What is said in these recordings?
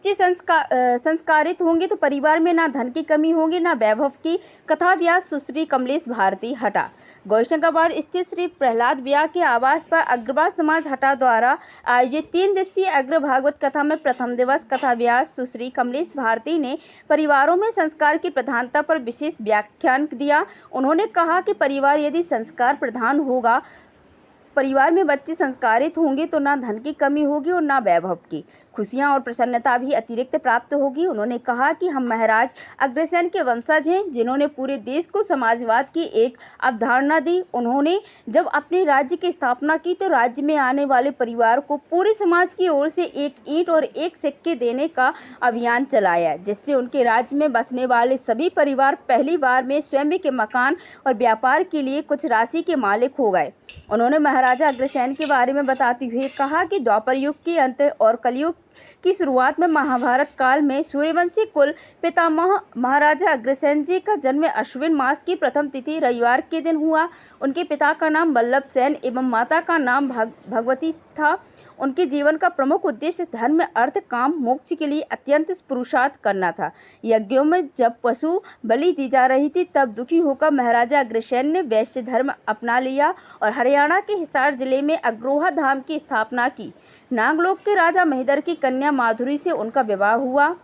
बच्चे संस्कारित होंगे तो परिवार में ना धन की कमी होगी ना वैभव की। कथा व्यास सुश्री कमलेश भारती हटा। गौरीशंकर स्थित श्री प्रहलाद व्यास के आवास पर अग्रवाल समाज हटा द्वारा आयोजित 3 दिवसीय अग्र भागवत कथा में प्रथम दिवस कथा व्यास सुश्री कमलेश भारती ने परिवारों में संस्कार की प्रधानता पर विशेष व्याख्यान दिया। उन्होंने कहा कि परिवार यदि संस्कार प्रधान होगा, परिवार में बच्चे संस्कारित होंगे तो ना धन की कमी होगी और ना वैभव की। खुशियां और प्रसन्नता भी अतिरिक्त प्राप्त होगी। उन्होंने कहा कि हम महाराज अग्रसेन के वंशज हैं, जिन्होंने पूरे देश को समाजवाद की एक अवधारणा दी। उन्होंने जब अपने राज्य की स्थापना की तो राज्य में आने वाले परिवार को पूरे समाज की ओर से एक ईंट और एक सिक्के देने का अभियान चलाया, जिससे उनके राज्य में बसने वाले सभी परिवार पहली बार में स्वयं के मकान और व्यापार के लिए कुछ राशि के मालिक हो गए। उन्होंने महाराजा अग्रसेन के बारे में बताते हुए कहा कि द्वापर युग के अंत और कलयुग की शुरुआत में महाभारत काल में सूर्यवंशी कुल पितामह महाराजा अग्रसेन जी का जन्म अश्विन मास की प्रथम तिथि रविवार के दिन हुआ। उनके पिता का नाम वल्लभ सेन एवं माता का नाम भगवती था। उनके जीवन का प्रमुख उद्देश्य धर्म, अर्थ, काम, मोक्ष के लिए अत्यंत पुरुषार्थ करना था। यज्ञों में जब पशु बलि दी जा रही थी तब दुखी होकर महाराजा अग्रसेन ने वैश्य धर्म अपना लिया और हरियाणा के हिसार जिले में अग्रोहा धाम की स्थापना की। नागलोक के राजा महेंद्र की कन्या माधुरी से उनका विवाह हुआ,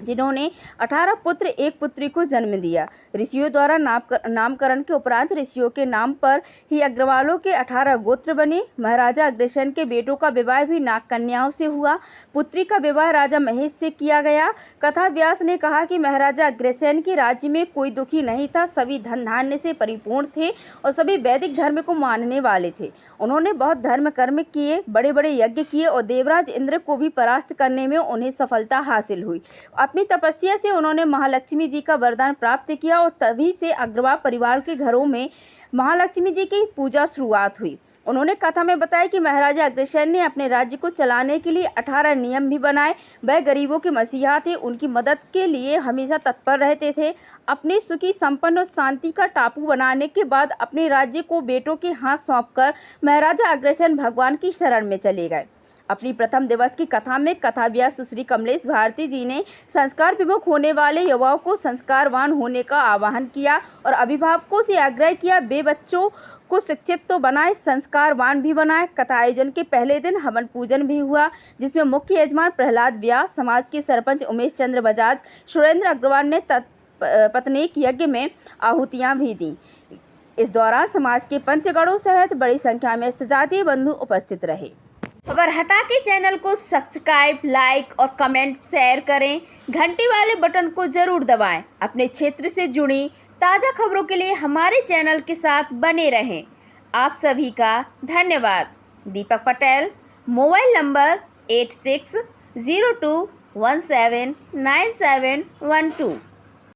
जिन्होंने 18 पुत्र एक पुत्री को जन्म दिया। ऋषियों द्वारा नामकरण के उपरांत ऋषियों के नाम पर ही अग्रवालों के 18 गोत्र बने। महाराजा अग्रसेन के बेटों का विवाह भी नाग कन्याओं से हुआ। पुत्री का विवाह राजा महेश से किया गया। कथा व्यास ने कहा कि महाराजा अग्रसेन के राज्य में कोई दुखी नहीं था, सभी धन धान्य से परिपूर्ण थे और सभी वैदिक धर्म को मानने वाले थे। उन्होंने बहुत धर्म कर्म किए, बड़े बड़े यज्ञ किए और देवराज इंद्र को भी परास्त करने में उन्हें सफलता हासिल हुई। अपनी तपस्या से उन्होंने महालक्ष्मी जी का वरदान प्राप्त किया और तभी से अग्रवाल परिवार के घरों में महालक्ष्मी जी की पूजा शुरुआत हुई। उन्होंने कथा में बताया कि महाराजा अग्रसेन ने अपने राज्य को चलाने के लिए 18 नियम भी बनाए। वह गरीबों के मसीहा थे, उनकी मदद के लिए हमेशा तत्पर रहते थे। अपने सुखी, संपन्न और शांति का टापू बनाने के बाद अपने राज्य को बेटों के हाथ सौंपकर महाराजा अग्रसेन भगवान की शरण में चले गए। अपनी प्रथम दिवस की कथा में कथा व्यास सुश्री कमलेश भारती जी ने संस्कार विमुख होने वाले युवाओं को संस्कारवान होने का आह्वान किया और अभिभावकों से आग्रह किया वे बच्चों को शिक्षित तो बनाए, संस्कारवान भी बनाए। कथा आयोजन के पहले दिन हवन पूजन भी हुआ, जिसमें मुख्य यजमान प्रहलाद व्यास, समाज के सरपंच उमेश चंद्र बजाज, सुरेंद्र अग्रवाल ने पत्नीक यज्ञ में आहुतियाँ भी दी। इस दौरान समाज के पंचगणों सहित बड़ी संख्या में सजातीय बंधु उपस्थित रहे। खबर हटा के चैनल को सब्सक्राइब, लाइक और कमेंट शेयर करें। घंटी वाले बटन को जरूर दबाएं। अपने क्षेत्र से जुड़ी ताज़ा खबरों के लिए हमारे चैनल के साथ बने रहें। आप सभी का धन्यवाद। Deepak Patel, mobile number 8602179712।